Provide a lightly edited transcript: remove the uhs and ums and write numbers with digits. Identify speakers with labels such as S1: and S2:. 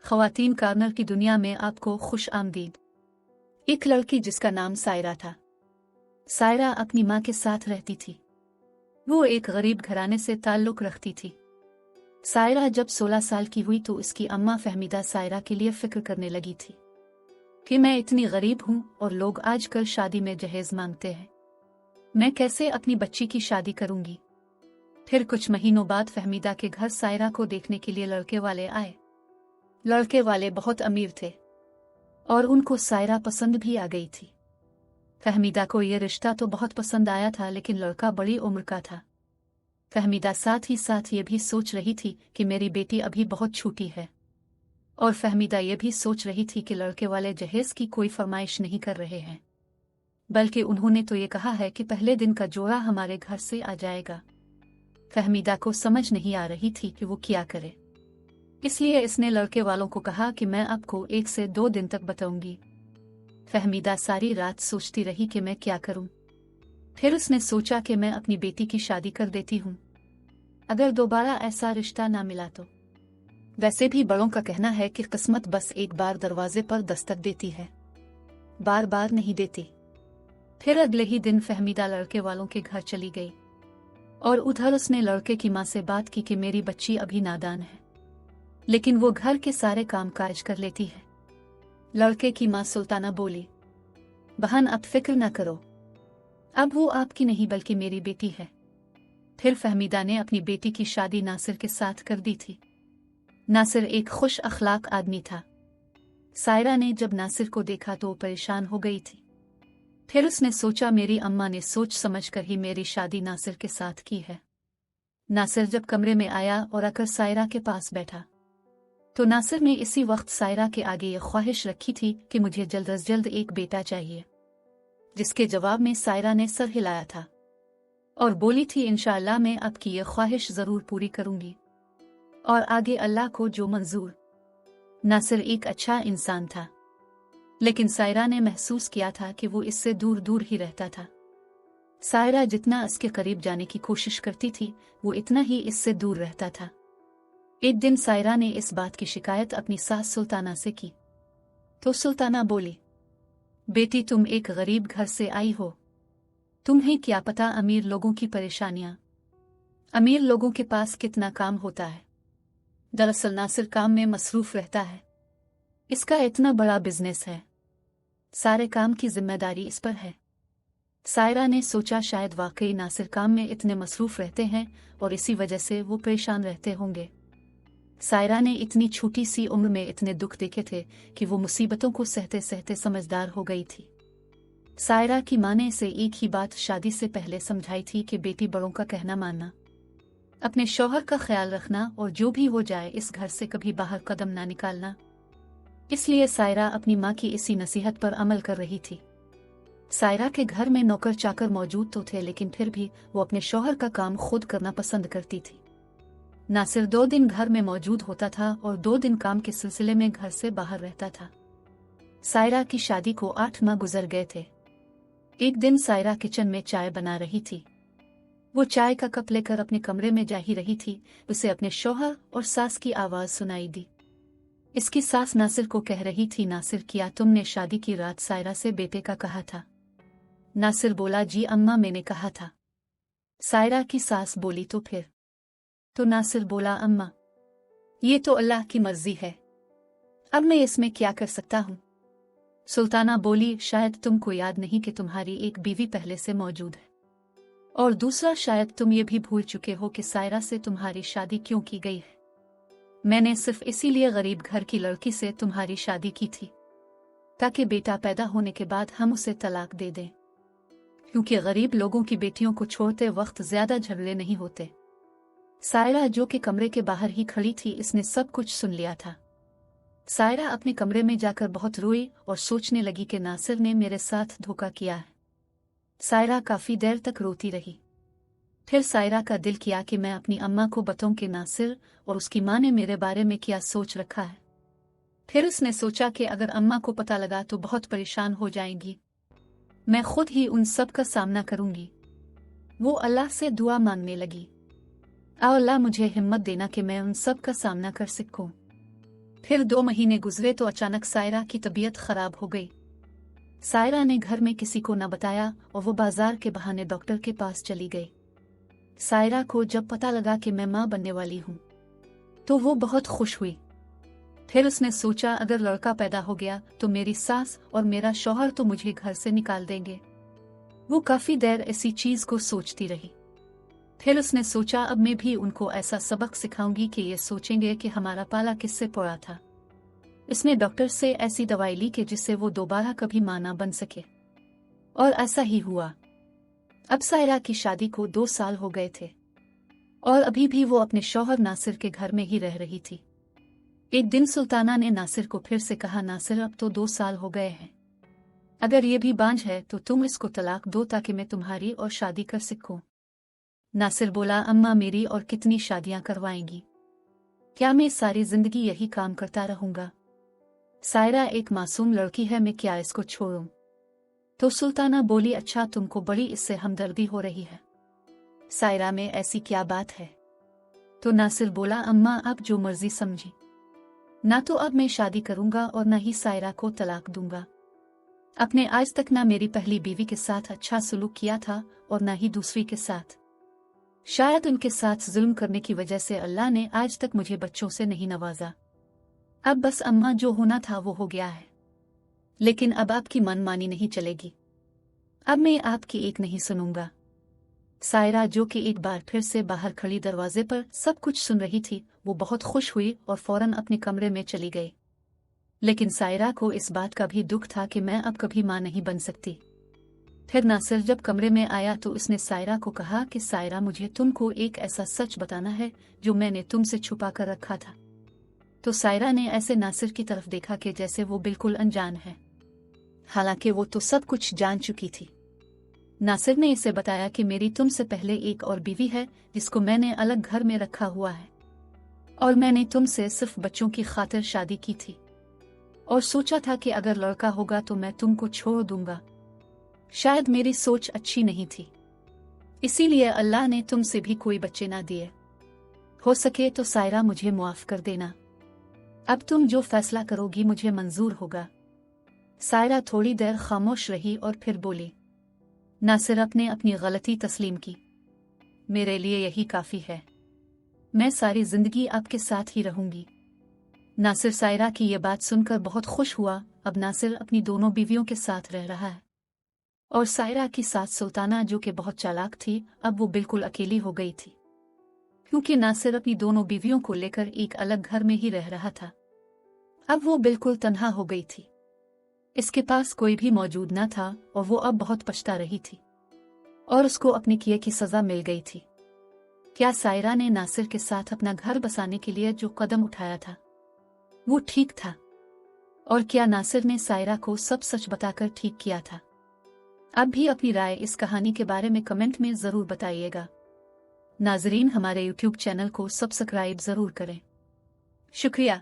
S1: ख़वातीन कॉर्नर की दुनिया में आपको खुश आमदीद। एक लड़की जिसका नाम सायरा था। सायरा अपनी माँ के साथ रहती थी। वो एक गरीब घराने से ताल्लुक़ रखती थी। सायरा जब 16 साल की हुई तो इसकी अम्मा फहमीदा सायरा के लिए फ़िक्र करने लगी थी कि मैं इतनी गरीब हूँ और लोग आजकल शादी में जहेज मांगते हैं, मैं कैसे अपनी बच्ची की शादी करूँगी। फिर कुछ महीनों बाद फहमीदा के घर सायरा को देखने के लिए लड़के वाले आए। लड़के वाले बहुत अमीर थे और उनको सायरा पसंद भी आ गई थी। फहमीदा को ये रिश्ता तो बहुत पसंद आया था, लेकिन लड़का बड़ी उम्र का था। फहमीदा साथ ही साथ ये भी सोच रही थी कि मेरी बेटी अभी बहुत छोटी है, और फहमीदा ये भी सोच रही थी कि लड़के वाले जहेज की कोई फरमाइश नहीं कर रहे हैं, बल्कि उन्होंने तो ये कहा है कि पहले दिन का जोड़ा हमारे घर से आ जाएगा। फहमीदा को समझ नहीं आ रही थी कि वो क्या करे, इसलिए इसने लड़के वालों को कहा कि मैं आपको 1 से 2 दिन तक बताऊंगी। फहमीदा सारी रात सोचती रही कि मैं क्या करूं। फिर उसने सोचा कि मैं अपनी बेटी की शादी कर देती हूं, अगर दोबारा ऐसा रिश्ता ना मिला तो। वैसे भी बड़ों का कहना है कि किस्मत बस एक बार दरवाजे पर दस्तक देती है, बार बार नहीं देती। फिर अगले ही दिन फहमीदा लड़के वालों के घर चली गई और उधर उसने लड़के की माँ से बात की कि मेरी बच्ची अभी नादान है, लेकिन वो घर के सारे काम काज कर लेती है। लड़के की माँ सुल्ताना बोली, बहन अब फिक्र न करो, अब वो आपकी नहीं बल्कि मेरी बेटी है। फिर फहमीदा ने अपनी बेटी की शादी नासिर के साथ कर दी थी। नासिर एक खुश अखलाक आदमी था। सायरा ने जब नासिर को देखा तो परेशान हो गई थी। फिर उसने सोचा मेरी अम्मा ने सोच समझ कर ही मेरी शादी नासिर के साथ की है। नासिर जब कमरे में आया और आकर सायरा के पास बैठा तो नासिर ने इसी वक्त सायरा के आगे ये ख्वाहिश रखी थी कि मुझे जल्द अज जल्द एक बेटा चाहिए, जिसके जवाब में सायरा ने सर हिलाया था और बोली थी इंशाअल्लाह मैं आपकी ये ख्वाहिश ज़रूर पूरी करूंगी और आगे अल्लाह को जो मंजूर। नासिर एक अच्छा इंसान था, लेकिन सायरा ने महसूस किया था कि वो इससे दूर दूर ही रहता था। सायरा जितना इसके करीब जाने की कोशिश करती थी, वो इतना ही इससे दूर रहता था। एक दिन सायरा ने इस बात की शिकायत अपनी सास सुल्ताना से की तो सुल्ताना बोली, बेटी तुम एक गरीब घर से आई हो, तुम्हें क्या पता अमीर लोगों की परेशानियां, अमीर लोगों के पास कितना काम होता है। दरअसल नासिर काम में मसरूफ रहता है, इसका इतना बड़ा बिजनेस है, सारे काम की जिम्मेदारी इस पर है। सायरा ने सोचा शायद वाकई नासिर काम में इतने मसरूफ रहते हैं और इसी वजह से वो परेशान रहते होंगे। सायरा ने इतनी छोटी सी उम्र में इतने दुख देखे थे कि वो मुसीबतों को सहते सहते समझदार हो गई थी। सायरा की माँ ने इसे एक ही बात शादी से पहले समझाई थी कि बेटी बड़ों का कहना मानना, अपने शौहर का ख्याल रखना और जो भी हो जाए इस घर से कभी बाहर कदम ना निकालना। इसलिए सायरा अपनी माँ की इसी नसीहत पर अमल कर रही थी। सायरा के घर में नौकर चाकर मौजूद तो थे, लेकिन फिर भी वो अपने शौहर का काम खुद करना पसंद करती थी। नासिर 2 दिन घर में मौजूद होता था और 2 दिन काम के सिलसिले में घर से बाहर रहता था। सायरा की शादी को 8 माह गुजर गए थे। एक दिन सायरा किचन में चाय बना रही थी। वो चाय का कप लेकर अपने कमरे में जा ही रही थी, उसे अपने शौहर और सास की आवाज सुनाई दी। इसकी सास नासिर को कह रही थी, नासिर क्या तुमने शादी की रात सायरा से बेटे का कहा था? नासिर बोला, जी अम्मा मैंने कहा था। सायरा की सास बोली, तो फिर? तो नासिर बोला, अम्मा ये तो अल्लाह की मर्जी है, अब मैं इसमें क्या कर सकता हूँ। सुल्ताना बोली, शायद तुमको याद नहीं कि तुम्हारी एक बीवी पहले से मौजूद है, और दूसरा शायद तुम ये भी भूल चुके हो कि सायरा से तुम्हारी शादी क्यों की गई है। मैंने सिर्फ इसीलिए गरीब घर की लड़की से तुम्हारी शादी की थी ताकि बेटा पैदा होने के बाद हम उसे तलाक दे दें, क्योंकि गरीब लोगों की बेटियों को छोड़ते वक्त ज्यादा झगड़े नहीं होते। सायरा जो कि कमरे के बाहर ही खड़ी थी, इसने सब कुछ सुन लिया था। सायरा अपने कमरे में जाकर बहुत रोई और सोचने लगी कि नासिर ने मेरे साथ धोखा किया है। सायरा काफी देर तक रोती रही। फिर सायरा का दिल किया कि मैं अपनी अम्मा को बताऊं कि नासिर और उसकी माँ ने मेरे बारे में क्या सोच रखा है। फिर उसने सोचा कि अगर अम्मा को पता लगा तो बहुत परेशान हो जाएंगी, मैं खुद ही उन सब का सामना करूंगी। वो अल्लाह से दुआ मांगने लगी, अल्लाह मुझे हिम्मत देना कि मैं उन सब का सामना कर सकूं। फिर 2 महीने गुजरे तो अचानक सायरा की तबीयत खराब हो गई। सायरा ने घर में किसी को न बताया और वो बाजार के बहाने डॉक्टर के पास चली गई। सायरा को जब पता लगा कि मैं मां बनने वाली हूं तो वो बहुत खुश हुई। फिर उसने सोचा अगर लड़का पैदा हो गया तो मेरी सास और मेरा शौहर तो मुझे घर से निकाल देंगे। वो काफी देर ऐसी चीज को सोचती रही। फिर उसने सोचा अब मैं भी उनको ऐसा सबक सिखाऊंगी कि ये सोचेंगे कि हमारा पाला किससे पड़ा था। इसने डॉक्टर से ऐसी दवाई ली कि जिससे वो दोबारा कभी मां ना बन सके, और ऐसा ही हुआ। अब सायरा की शादी को 2 साल हो गए थे और अभी भी वो अपने शौहर नासिर के घर में ही रह रही थी। एक दिन सुल्ताना ने नासिर को फिर से कहा, नासिर अब तो 2 साल हो गए हैं, अगर ये भी बांझ है तो तुम इसको तलाक दो ताकि मैं तुम्हारी और शादी कर सकूं। नासिर बोला, अम्मा मेरी और कितनी शादियां करवाएंगी, क्या मैं सारी जिंदगी यही काम करता रहूंगा? सायरा एक मासूम लड़की है, मैं क्या इसको छोड़ूं? तो सुल्ताना बोली, अच्छा तुमको बड़ी इससे हमदर्दी हो रही है। सायरा में ऐसी क्या बात है? तो नासिर बोला, अम्मा आप जो मर्जी समझी, ना तो अब मैं शादी करूंगा और ना ही सायरा को तलाक दूंगा। अपने आज तक ना मेरी पहली बीवी के साथ अच्छा सलूक किया था और ना ही दूसरी के साथ। शायद उनके साथ जुल्म करने की वजह से अल्लाह ने आज तक मुझे बच्चों से नहीं नवाजा। अब बस अम्मा जो होना था वो हो गया है, लेकिन अब आपकी मनमानी नहीं चलेगी। अब मैं आपकी एक नहीं सुनूंगा। सायरा जो कि एक बार फिर से बाहर खड़ी दरवाजे पर सब कुछ सुन रही थी, वो बहुत खुश हुई और फौरन अपने कमरे में चली गई। लेकिन सायरा को इस बात का भी दुख था कि मैं अब कभी मां नहीं बन सकती। फिर नासिर जब कमरे में आया तो उसने सायरा को कहा कि सायरा मुझे तुमको एक ऐसा सच बताना है जो मैंने तुमसे छुपा कर रखा था। तो सायरा ने ऐसे नासिर की तरफ देखा कि जैसे वो बिल्कुल अनजान है, हालांकि वो तो सब कुछ जान चुकी थी। नासिर ने इसे बताया कि मेरी तुमसे पहले एक और बीवी है जिसको मैंने अलग घर में रखा हुआ है, और मैंने तुमसे सिर्फ बच्चों की खातिर शादी की थी और सोचा था कि अगर लड़का होगा तो मैं तुमको छोड़ दूंगा। शायद मेरी सोच अच्छी नहीं थी, इसीलिए अल्लाह ने तुमसे भी कोई बच्चे ना दिए। हो सके तो सायरा मुझे मुआफ कर देना। अब तुम जो फैसला करोगी मुझे मंजूर होगा। सायरा थोड़ी देर खामोश रही और फिर बोली, नासिर अपने अपनी गलती तस्लीम की, मेरे लिए यही काफी है, मैं सारी जिंदगी आपके साथ ही रहूंगी। नासिर सायरा की ये बात सुनकर बहुत खुश हुआ। अब नासिर अपनी दोनों बीवियों के साथ रह रहा है और सायरा की सास सुल्ताना जो कि बहुत चालाक थी, अब वो बिल्कुल अकेली हो गई थी, क्योंकि नासिर अपनी दोनों बीवियों को लेकर एक अलग घर में ही रह रहा था। अब वो बिल्कुल तन्हा हो गई थी, इसके पास कोई भी मौजूद न था और वो अब बहुत पछता रही थी और उसको अपने किए की सजा मिल गई थी। क्या सायरा ने नासिर के साथ अपना घर बसाने के लिए जो कदम उठाया था वो ठीक था? और क्या नासिर ने सायरा को सब सच बताकर ठीक किया था? अब भी अपनी राय इस कहानी के बारे में कमेंट में जरूर बताइएगा। नाजरीन, हमारे YouTube चैनल को सब्सक्राइब जरूर करें। शुक्रिया।